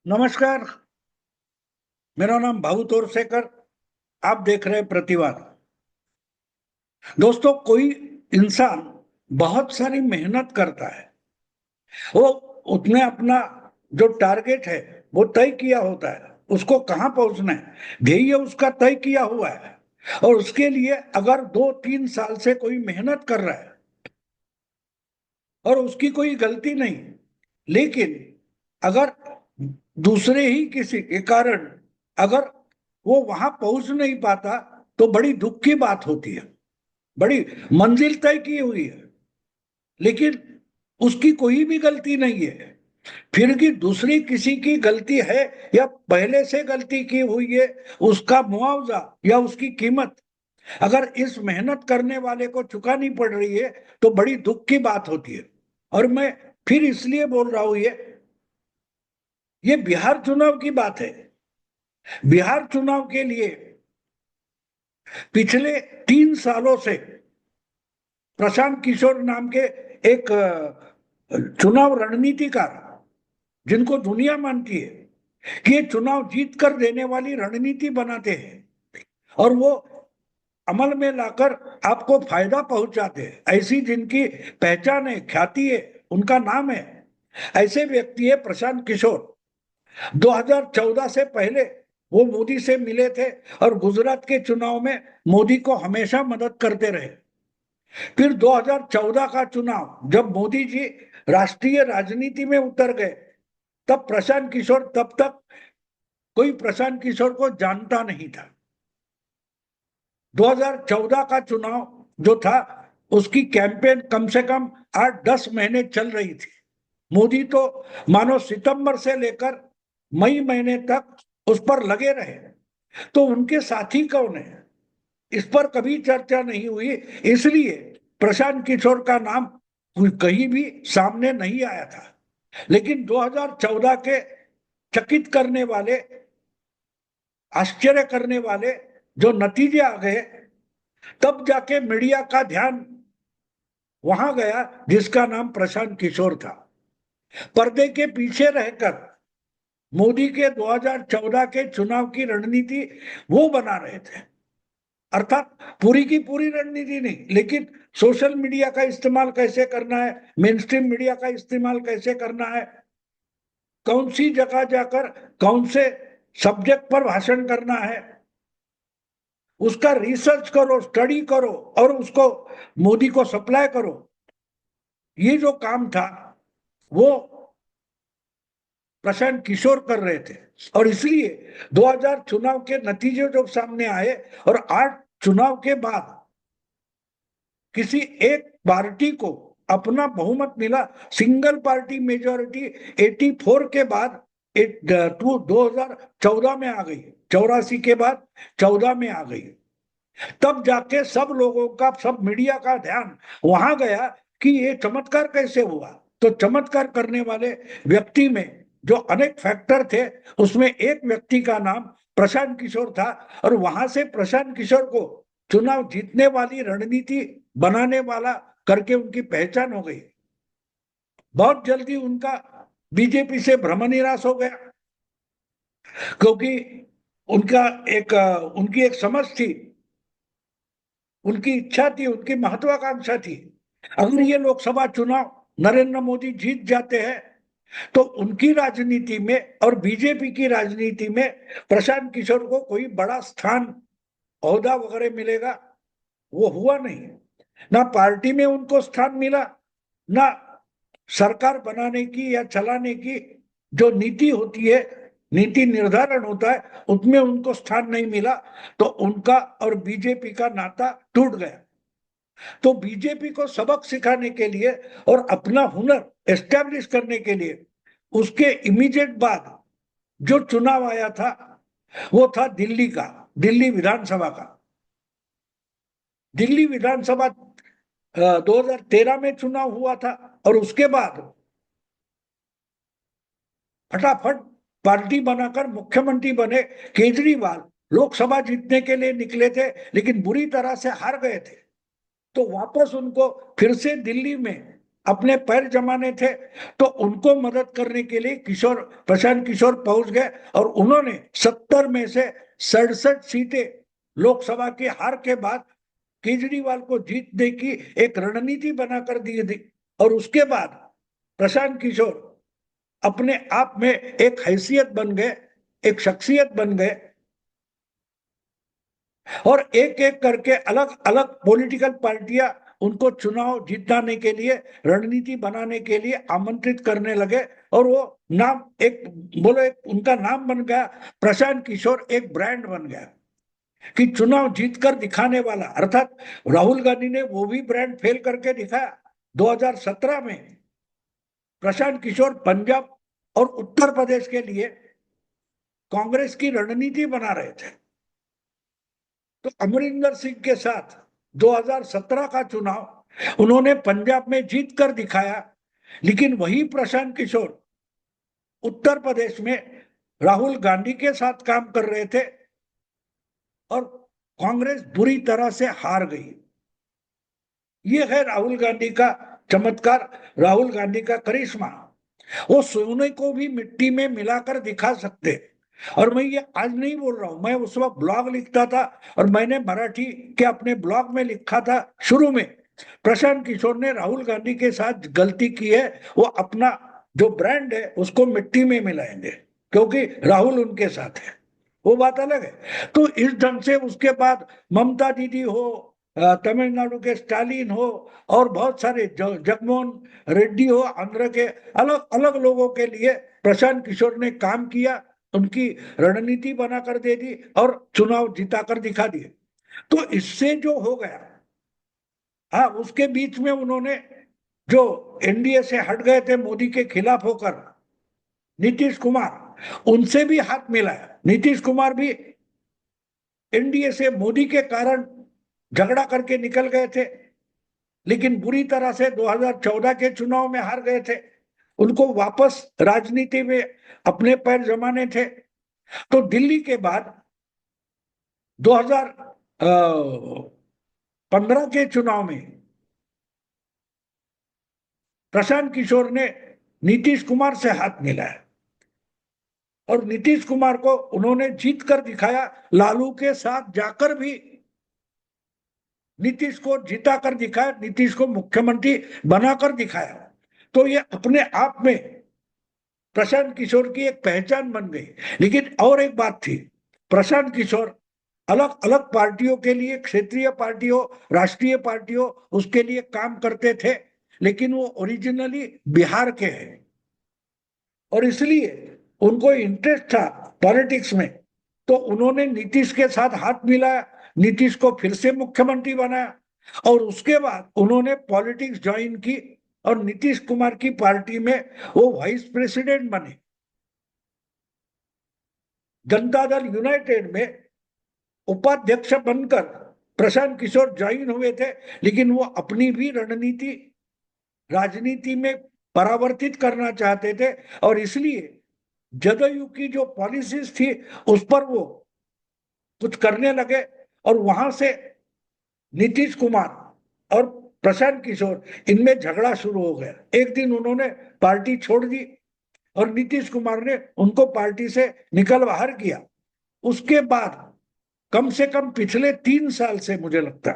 नमस्कार। मेरा नाम भाऊ तोरसेकर। आप देख रहे हैं प्रतिवाद। दोस्तों, कोई इंसान बहुत सारी मेहनत करता है। वो उसने अपना जो टारगेट है वो तय किया होता है। उसको कहाँ पहुंचना है, ध्येय उसका तय किया हुआ है। और उसके लिए अगर 2-3 साल से कोई मेहनत कर रहा है और उसकी कोई गलती नहीं, लेकिन अगर दूसरे ही किसी के कारण अगर वो वहां पहुंच नहीं पाता तो बड़ी दुख की बात होती है। बड़ी मंजिल तय की हुई है, लेकिन उसकी कोई भी गलती नहीं है। फिर भी दूसरी किसी की गलती है या पहले से गलती की हुई है, उसका मुआवजा या उसकी कीमत अगर इस मेहनत करने वाले को चुकानी पड़ रही है तो बड़ी दुख की बात होती है। और मैं फिर इसलिए बोल रहा हूं, ये बिहार चुनाव की बात है। बिहार चुनाव के लिए पिछले 3 सालों से प्रशांत किशोर नाम के एक चुनाव रणनीतिकार, जिनको दुनिया मानती है कि ये चुनाव जीत कर देने वाली रणनीति बनाते हैं और वो अमल में लाकर आपको फायदा पहुंचाते हैं, ऐसी जिनकी पहचान है, ख्याति है, उनका नाम है, ऐसे व्यक्ति है प्रशांत किशोर। 2014 से पहले वो मोदी से मिले थे और गुजरात के चुनाव में मोदी को हमेशा मदद करते रहे। फिर 2014 का चुनाव जब मोदी जी राष्ट्रीय राजनीति में उतर गए, तब प्रशांत किशोर, तब तक कोई प्रशांत किशोर को जानता नहीं था। 2014 का चुनाव जो था, उसकी कैंपेन कम से कम 8-10 महीने चल रही थी। मोदी तो मानो सितंबर से लेकर मई महीने तक उस पर लगे रहे। तो उनके साथी कौन है, इस पर कभी चर्चा नहीं हुई, इसलिए प्रशांत किशोर का नाम कहीं भी सामने नहीं आया था। लेकिन 2014 के चकित करने वाले, आश्चर्य करने वाले जो नतीजे आ गए, तब जाके मीडिया का ध्यान वहां गया जिसका नाम प्रशांत किशोर था। पर्दे के पीछे रहकर मोदी के 2014 के चुनाव की रणनीति वो बना रहे थे। अर्थात पूरी की पूरी रणनीति नहीं, लेकिन सोशल मीडिया का इस्तेमाल कैसे करना है, मेन स्ट्रीम मीडिया का इस्तेमाल कैसे करना है, कौन सी जगह जाकर कौन से सब्जेक्ट पर भाषण करना है, उसका रिसर्च करो, स्टडी करो और उसको मोदी को सप्लाई करो। ये जो काम था वो प्रशांत किशोर कर रहे थे। और इसलिए 2000 चुनाव के नतीजे जब सामने आए और 8 चुनाव के बाद किसी एक पार्टी को अपना बहुमत मिला, सिंगल पार्टी मेजोरिटी 84 के बाद 2014 में आ गई, 84 के बाद 14 में आ गई। तब जाके सब लोगों का, सब मीडिया का ध्यान वहां गया कि ये चमत्कार कैसे हुआ। तो चमत्कार करने वाले व्यक्ति में जो अनेक फैक्टर थे, उसमें एक व्यक्ति का नाम प्रशांत किशोर था। और वहां से प्रशांत किशोर को चुनाव जीतने वाली रणनीति बनाने वाला करके उनकी पहचान हो गई। बहुत जल्दी उनका बीजेपी से भ्रम निराश हो गया, क्योंकि उनका एक उनकी एक समझ थी, उनकी इच्छा थी, उनकी महत्वाकांक्षा थी। अगर ये लोकसभा चुनाव नरेंद्र मोदी जीत जाते हैं तो उनकी राजनीति में और बीजेपी की राजनीति में प्रशांत किशोर को कोई बड़ा स्थान, ओहदा वगैरह मिलेगा। वो हुआ नहीं। ना पार्टी में उनको स्थान मिला, ना सरकार बनाने की या चलाने की जो नीति होती है, नीति निर्धारण होता है, उसमें उनको स्थान नहीं मिला। तो उनका और बीजेपी का नाता टूट गया। तो बीजेपी को सबक सिखाने के लिए और अपना हुनर एस्टेब्लिश करने के लिए उसके इमीडिएट बाद जो चुनाव आया था वो था दिल्ली का, दिल्ली विधानसभा का। दिल्ली विधानसभा 2013 में चुनाव हुआ था और उसके बाद फटाफट पार्टी बनाकर मुख्यमंत्री बने केजरीवाल। लोकसभा जीतने के लिए निकले थे लेकिन बुरी तरह से हार गए थे। तो वापस उनको फिर से दिल्ली में अपने पैर जमाने थे, तो उनको मदद करने के लिए प्रशांत किशोर पहुंच गए और उन्होंने 70 में से 67 सीटें लोकसभा की हार के बाद केजरीवाल को जीतने की एक रणनीति बनाकर दी थी। और उसके बाद प्रशांत किशोर अपने आप में एक हैसियत बन गए, एक शख्सियत बन गए, और एक एक करके अलग अलग पॉलिटिकल पार्टियां उनको चुनाव जिताने के लिए, रणनीति बनाने के लिए आमंत्रित करने लगे। और वो नाम एक बोलो, एक उनका नाम बन गया, प्रशांत किशोर एक ब्रांड बन गया कि चुनाव जीतकर दिखाने वाला। अर्थात राहुल गांधी ने वो भी ब्रांड फेल करके दिखाया। 2017 में प्रशांत किशोर पंजाब और उत्तर प्रदेश के लिए कांग्रेस की रणनीति बना रहे थे। तो अमरिंदर सिंह के साथ 2017 का चुनाव उन्होंने पंजाब में जीत कर दिखाया, लेकिन वही प्रशांत किशोर उत्तर प्रदेश में राहुल गांधी के साथ काम कर रहे थे और कांग्रेस बुरी तरह से हार गई। ये है राहुल गांधी का चमत्कार, राहुल गांधी का करिश्मा। वो सोने को भी मिट्टी में मिलाकर दिखा सकते। और मैं ये आज नहीं बोल रहा हूं, मैं उस वक्त ब्लॉग लिखता था और मैंने मराठी के अपने ब्लॉग में लिखा था शुरू में, प्रशांत किशोर ने राहुल गांधी के साथ गलती की है, वो अपना जो ब्रांड है उसको मिट्टी में मिलाएंगे क्योंकि राहुल उनके साथ है, वो बात अलग है। तो इस ढंग से उसके बाद ममता दीदी हो, तमिलनाडु के स्टालिन हो, और बहुत सारे जगमोहन रेड्डी हो, आंध्र के अलग अलग लोगों के लिए प्रशांत किशोर ने काम किया, उनकी रणनीति बनाकर दे दी और चुनाव जिताकर दिखा दिए। तो इससे जो हो गया, हाँ, उसके बीच में उन्होंने जो एनडीए से हट गए थे मोदी के खिलाफ होकर, नीतीश कुमार, उनसे भी हाथ मिलाया। नीतीश कुमार भी एनडीए से मोदी के कारण झगड़ा करके निकल गए थे, लेकिन बुरी तरह से 2014 के चुनाव में हार गए थे। उनको वापस राजनीति में अपने पैर जमाने थे। तो दिल्ली के बाद 2015 के चुनाव में प्रशांत किशोर ने नीतीश कुमार से हाथ मिलाया और नीतीश कुमार को उन्होंने जीत कर दिखाया। लालू के साथ जाकर भी नीतीश को जिता कर दिखाया, नीतीश को मुख्यमंत्री बनाकर दिखाया। तो ये अपने आप में प्रशांत किशोर की एक पहचान बन गई। लेकिन और एक बात थी, प्रशांत किशोर अलग अलग पार्टियों के लिए, क्षेत्रीय पार्टी हो, राष्ट्रीय पार्टी हो, उसके लिए काम करते थे, लेकिन वो ओरिजिनली बिहार के हैं और इसलिए उनको इंटरेस्ट था पॉलिटिक्स में। तो उन्होंने नीतीश के साथ हाथ मिलाया, नीतीश को फिर से मुख्यमंत्री बनाया और उसके बाद उन्होंने पॉलिटिक्स ज्वाइन की और नीतीश कुमार की पार्टी में वो वाइस प्रेसिडेंट बने। जनता दल यूनाइटेड में उपाध्यक्ष बनकर प्रशांत किशोर ज्वाइन हुए थे, लेकिन वो अपनी भी रणनीति राजनीति में परावर्तित करना चाहते थे और इसलिए जदयू की जो पॉलिसीज थी उस पर वो कुछ करने लगे और वहां से नीतीश कुमार और प्रशांत किशोर इनमें झगड़ा शुरू हो गया। एक दिन उन्होंने पार्टी छोड़ दी और नीतीश कुमार ने उनको पार्टी से निकल बाहर किया। उसके बाद कम से कम पिछले 3 साल से, मुझे लगता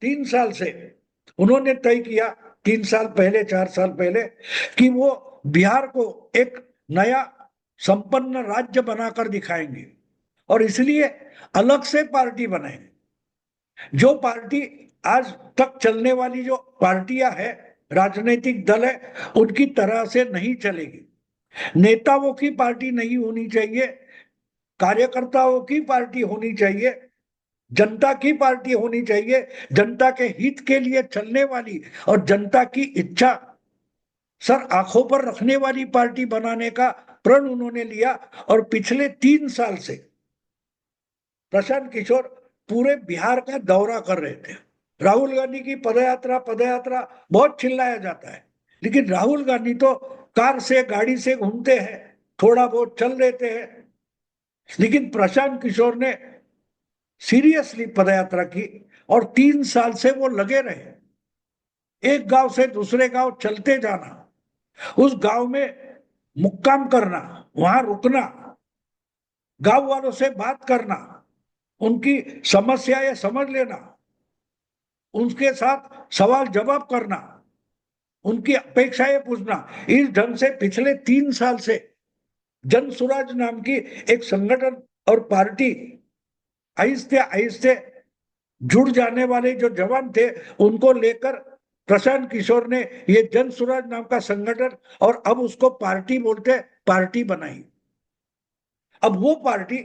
3 साल से उन्होंने तय किया, 3 साल पहले, 4 साल पहले, कि वो बिहार को एक नया संपन्न राज्य बनाकर दिखाएंगे और इसलिए अलग से पार्टी बनाएंगे। जो पार्टी आज तक चलने वाली जो पार्टियां है, राजनीतिक दल है, उनकी तरह से नहीं चलेगी। नेताओं की पार्टी नहीं होनी चाहिए, कार्यकर्ताओं की पार्टी होनी चाहिए, जनता की पार्टी होनी चाहिए, जनता के हित के लिए चलने वाली और जनता की इच्छा सर आंखों पर रखने वाली पार्टी बनाने का प्रण उन्होंने लिया। और पिछले 3 साल से प्रशांत किशोर पूरे बिहार का दौरा कर रहे थे। राहुल गांधी की पदयात्रा पदयात्रा बहुत चिल्लाया जाता है, लेकिन राहुल गांधी तो कार से, गाड़ी से घूमते हैं, थोड़ा बहुत चल लेते हैं, लेकिन प्रशांत किशोर ने सीरियसली पदयात्रा की और 3 साल से वो लगे रहे। एक गांव से दूसरे गांव चलते जाना, उस गांव में मुक्काम करना, वहां रुकना, गांव वालों से बात करना, उनकी समस्याएं समझ लेना, उनके साथ सवाल जवाब करना, उनकी अपेक्षाएं पूछना, इस ढंग से पिछले 3 साल से जन सुराज नाम की एक संगठन और पार्टी आहिस्ते आहिस्ते जुड़ जाने वाले जो जवान थे उनको लेकर प्रशांत किशोर ने ये जन सुराज नाम का संगठन और अब उसको पार्टी बोलते, पार्टी बनाई। अब वो पार्टी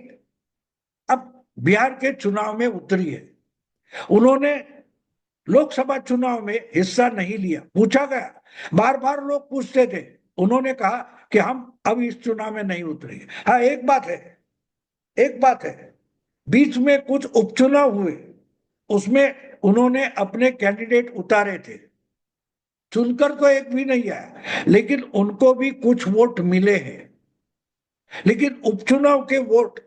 अब बिहार के चुनाव में उतरी है। उन्होंने लोकसभा चुनाव में हिस्सा नहीं लिया, पूछा गया, बार बार लोग पूछते थे, उन्होंने कहा कि हम अब इस चुनाव में नहीं उतरेंगे। हाँ, एक बात है, एक बात है, बीच में कुछ उपचुनाव हुए, उसमें उन्होंने अपने कैंडिडेट उतारे थे, चुनकर तो एक भी नहीं आया, लेकिन उनको भी कुछ वोट मिले हैं। लेकिन उपचुनाव के वोट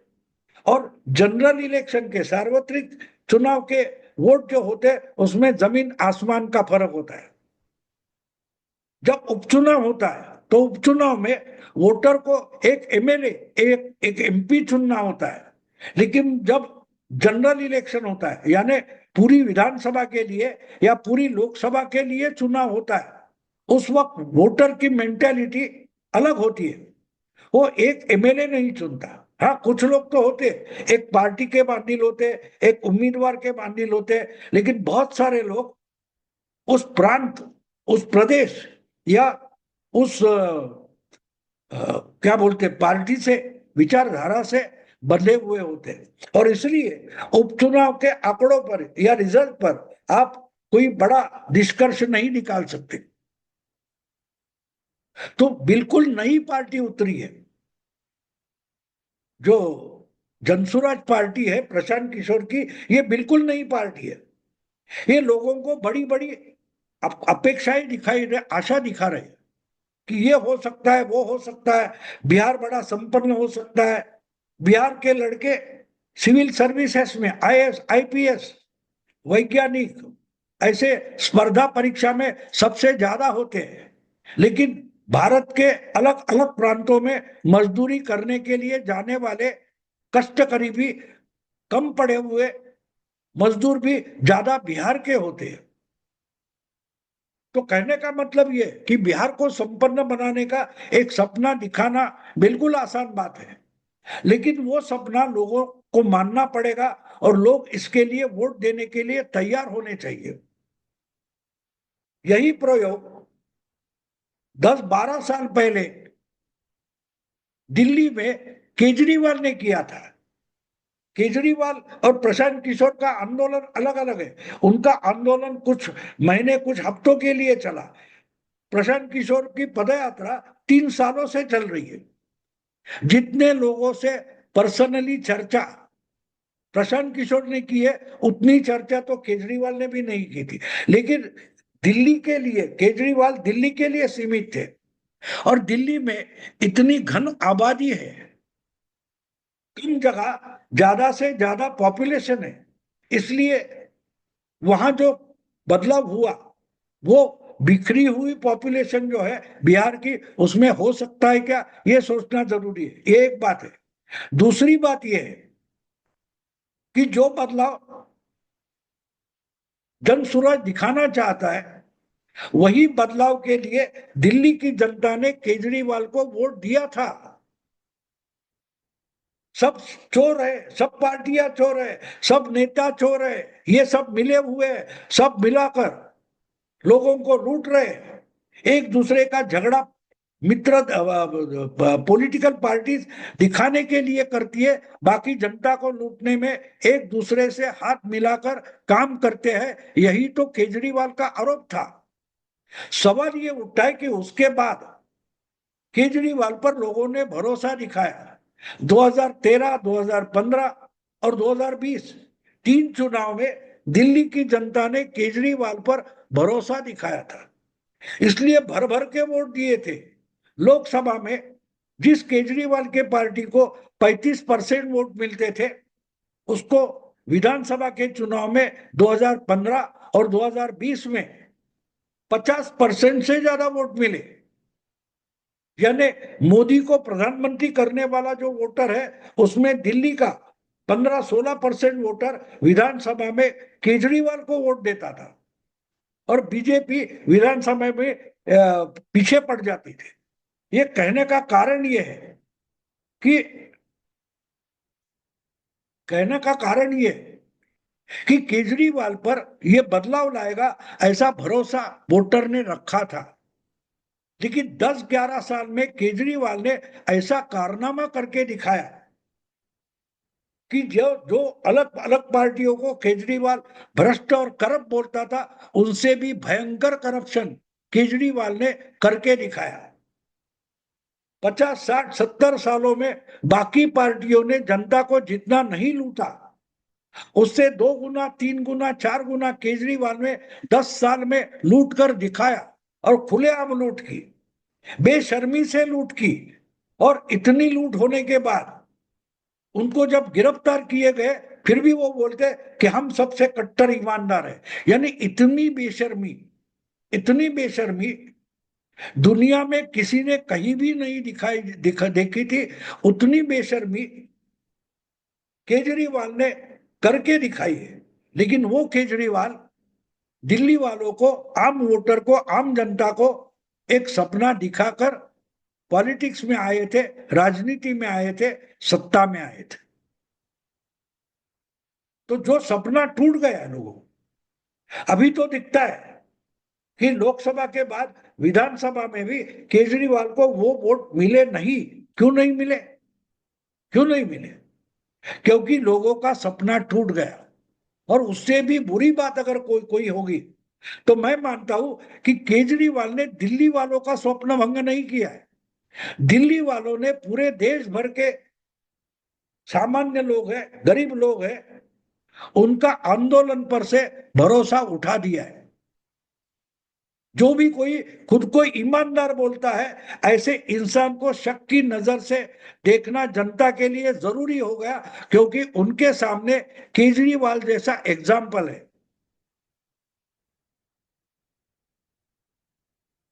और जनरल इलेक्शन के, सार्वत्रिक चुनाव के वोट जो होते हैं उसमें जमीन आसमान का फर्क होता है। जब उपचुनाव होता है तो उपचुनाव में वोटर को एक एमएलए, एक एमपी चुनना होता है, लेकिन जब जनरल इलेक्शन होता है यानी पूरी विधानसभा के लिए या पूरी लोकसभा के लिए चुनाव होता है, उस वक्त वोटर की मेंटेलिटी अलग होती है। वो एक एमएलए नहीं चुनता। हाँ, कुछ लोग तो होते, एक पार्टी के बांडिल होते, एक उम्मीदवार के बांडिल होते, लेकिन बहुत सारे लोग उस प्रांत, उस प्रदेश या उस क्या बोलते पार्टी से, विचारधारा से बंधे हुए होते हैं। और इसलिए उपचुनाव के आंकड़ों पर या रिजल्ट पर आप कोई बड़ा निष्कर्ष नहीं निकाल सकते। तो बिल्कुल नई पार्टी उतरी है, जो जनसुराज पार्टी है प्रशांत किशोर की, ये बिल्कुल नई पार्टी है। ये लोगों को बड़ी बड़ी अपेक्षाएं दिखाई रहे, आशा दिखा रहे हैं कि ये हो सकता है, वो हो सकता है, बिहार बड़ा संपन्न हो सकता है। बिहार के लड़के सिविल सर्विसेज में आईएएस, आईपीएस, वैज्ञानिक, ऐसे स्पर्धा परीक्षा में सबसे ज्यादा होते हैं, लेकिन भारत के अलग अलग प्रांतों में मजदूरी करने के लिए जाने वाले कष्टकरी, कम पढ़े हुए मजदूर भी ज्यादा बिहार के होते हैं। तो कहने का मतलब ये कि बिहार को संपन्न बनाने का एक सपना दिखाना बिल्कुल आसान बात है, लेकिन वो सपना लोगों को मानना पड़ेगा और लोग इसके लिए वोट देने के लिए तैयार होने चाहिए। यही प्रयोग 10-12 साल पहले दिल्ली में केजरीवाल ने किया था। केजरीवाल और प्रशांत किशोर का आंदोलन अलग अलग है। उनका आंदोलन कुछ महीने, कुछ हफ्तों के लिए चला। प्रशांत किशोर की पदयात्रा 3 सालों से चल रही है। जितने लोगों से पर्सनली चर्चा प्रशांत किशोर ने की है, उतनी चर्चा तो केजरीवाल ने भी नहीं की थी। लेकिन दिल्ली के लिए केजरीवाल दिल्ली के लिए सीमित थे, और दिल्ली में इतनी घन आबादी है, कम जगह ज्यादा से ज्यादा पॉपुलेशन है, इसलिए वहां जो बदलाव हुआ वो बिखरी हुई पॉपुलेशन जो है बिहार की, उसमें हो सकता है क्या, ये सोचना जरूरी है। ये एक बात है। दूसरी बात यह है कि जो बदलाव जनसुराज दिखाना चाहता है, वही बदलाव के लिए दिल्ली की जनता ने केजरीवाल को वोट दिया था। सब चोर है, सब पार्टियां चोर है, सब नेता चोर है, ये सब मिले हुए हैं, सब मिलाकर लोगों को लूट रहे हैं। एक दूसरे का झगड़ा मित्र पॉलिटिकल पार्टीज दिखाने के लिए करती है, बाकी जनता को लूटने में एक दूसरे से हाथ मिलाकर काम करते हैं। यही तो केजरीवाल का आरोप था। सवाल ये उठता है कि उसके बाद केजरीवाल पर लोगों ने भरोसा दिखाया। 2013, 2015 और 2020 तीन चुनाव में दिल्ली की जनता ने केजरीवाल पर भरोसा दिखाया था, इसलिए भर भर के वोट दिए थे। लोकसभा में जिस केजरीवाल के पार्टी को 35% वोट मिलते थे, उसको विधानसभा के चुनाव में 2015 और 2020 में 50% से ज्यादा वोट मिले। यानी मोदी को प्रधानमंत्री करने वाला जो वोटर है, उसमें दिल्ली का 15-16% वोटर विधानसभा में केजरीवाल को वोट देता था, और बीजेपी विधानसभा में पीछे पड़ जाती थी। ये कहने का कारण ये है कि कहने का कारण ये कि केजरीवाल पर यह बदलाव लाएगा, ऐसा भरोसा वोटर ने रखा था। लेकिन 10-11 साल में केजरीवाल ने ऐसा कारनामा करके दिखाया कि जो जो अलग अलग पार्टियों को केजरीवाल भ्रष्ट और करप्ट बोलता था, उनसे भी भयंकर करप्शन केजरीवाल ने करके दिखाया। 50-60-70 सालों में बाकी पार्टियों ने जनता को जितना नहीं लूटा, उससे 2 गुना 3 गुना 4 गुना केजरीवाल ने 10 साल में लूट कर दिखाया, और खुलेआम लूट की, बेशर्मी से लूट की। और इतनी लूट होने के बाद उनको जब गिरफ्तार किए गए, फिर भी वो बोलते कि हम सबसे कट्टर ईमानदार है। यानी इतनी बेशर्मी दुनिया में किसी ने कहीं भी नहीं देखी थी। उतनी बेशर्मी केजरीवाल ने करके दिखाई है। लेकिन वो केजरीवाल दिल्ली वालों को, आम वोटर को, आम जनता को एक सपना दिखाकर पॉलिटिक्स में आए थे, राजनीति में आए थे, सत्ता में आए थे। तो जो सपना टूट गया लोगों को, अभी तो दिखता है कि लोकसभा के बाद विधानसभा में भी केजरीवाल को वो वोट मिले नहीं। क्यों नहीं मिले? क्यों नहीं मिले? क्योंकि लोगों का सपना टूट गया। और उससे भी बुरी बात अगर कोई कोई होगी, तो मैं मानता हूं कि केजरीवाल ने दिल्ली वालों का स्वप्न भंग नहीं किया है। दिल्ली वालों ने पूरे देश भर के सामान्य लोग हैं, गरीब लोग हैं, उनका आंदोलन पर से भरोसा उठा दिया है। जो भी कोई खुद को ईमानदार बोलता है, ऐसे इंसान को शक की नजर से देखना जनता के लिए जरूरी हो गया, क्योंकि उनके सामने केजरीवाल जैसा एग्जाम्पल है।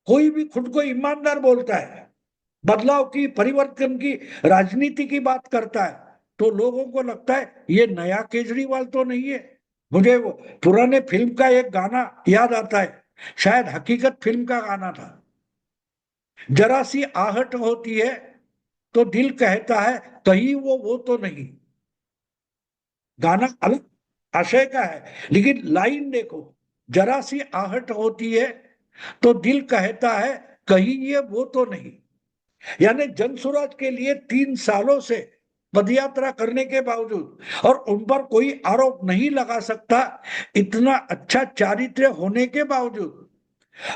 कोई भी खुद को ईमानदार बोलता है, बदलाव की, परिवर्तन की, राजनीति की बात करता है, तो लोगों को लगता है ये नया केजरीवाल तो नहीं है। मुझे वो पुराने फिल्म का एक गाना याद आता है, शायद हकीकत फिल्म का गाना था। जरा सी आहट होती है तो दिल कहता है कहीं वो तो नहीं। गाना अलग आशय का है, लेकिन लाइन देखो, जरा सी आहट होती है तो दिल कहता है कहीं ये वो तो नहीं। यानी जनसुराज के लिए 3 सालों से पदयात्रा करने के बावजूद, और उन पर कोई आरोप नहीं लगा सकता, इतना अच्छा चारित्र्य होने के बावजूद,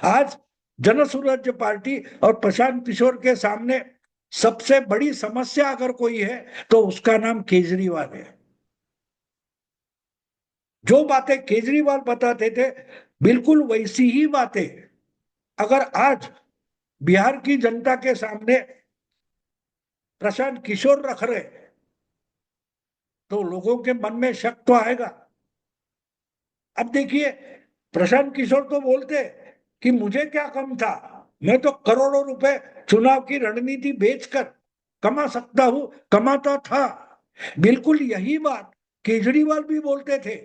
आज जनसुराज्य पार्टी और प्रशांत किशोर के सामने सबसे बड़ी समस्या अगर कोई है तो उसका नाम केजरीवाल है। जो बातें केजरीवाल बताते थे, बिल्कुल वैसी ही बातें अगर आज बिहार की जनता के सामने प्रशांत किशोर रख रहे, तो लोगों के मन में शक तो आएगा। अब देखिए, प्रशांत किशोर तो बोलते कि मुझे क्या कम था, मैं तो करोड़ों रुपए चुनाव की रणनीति बेचकर कमा सकता हूं, कमाता था। बिल्कुल यही बात केजरीवाल भी बोलते थे।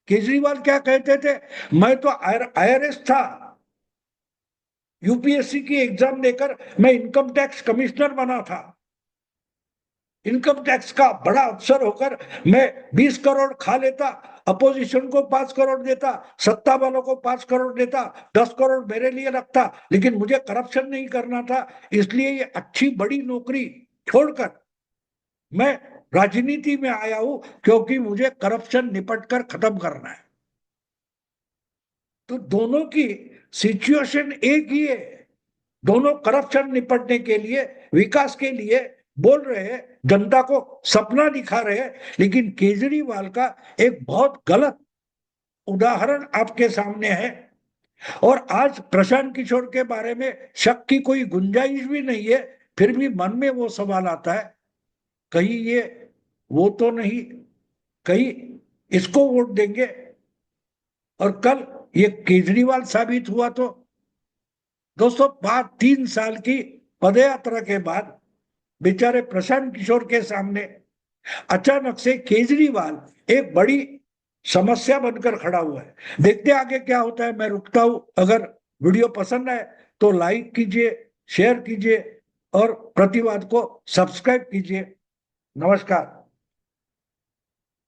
केजरीवाल क्या कहते थे? मैं तो आईआरएस था, यूपीएससी की एग्जाम देकर मैं इनकम टैक्स कमिश्नर बना था। इनकम टैक्स का बड़ा अफसर होकर मैं 20 करोड़ खा लेता, अपोजिशन को 5 करोड़ देता, सत्ता वालों को 5 करोड़ देता, 10 करोड़ मेरे लिए रखता, लेकिन मुझे करप्शन नहीं करना था। इसलिए ये अच्छी बड़ी नौकरी छोड़कर मैं राजनीति में आया हूं, क्योंकि मुझे करप्शन निपट कर खत्म करना है। तो दोनों की सिचुएशन एक ही है। दोनों करप्शन निपटने के लिए, विकास के लिए बोल रहे हैं, जनता को सपना दिखा रहे हैं। लेकिन केजरीवाल का एक बहुत गलत उदाहरण आपके सामने है। और आज प्रशांत किशोर के बारे में शक की कोई गुंजाइश भी नहीं है, फिर भी मन में वो सवाल आता है कहीं ये वो तो नहीं, कहीं इसको वोट देंगे। और कल ये केजरीवाल साबित हुआ तो दोस्तों, बात 3 साल की पदयात्रा के बाद बेचारे प्रशांत किशोर के सामने अचानक से केजरीवाल एक बड़ी समस्या बनकर खड़ा हुआ है। देखते हैं आगे क्या होता है। मैं रुकता हूं। अगर वीडियो पसंद आए तो लाइक कीजिए, शेयर कीजिए और प्रतिवाद को सब्सक्राइब कीजिए। नमस्कार।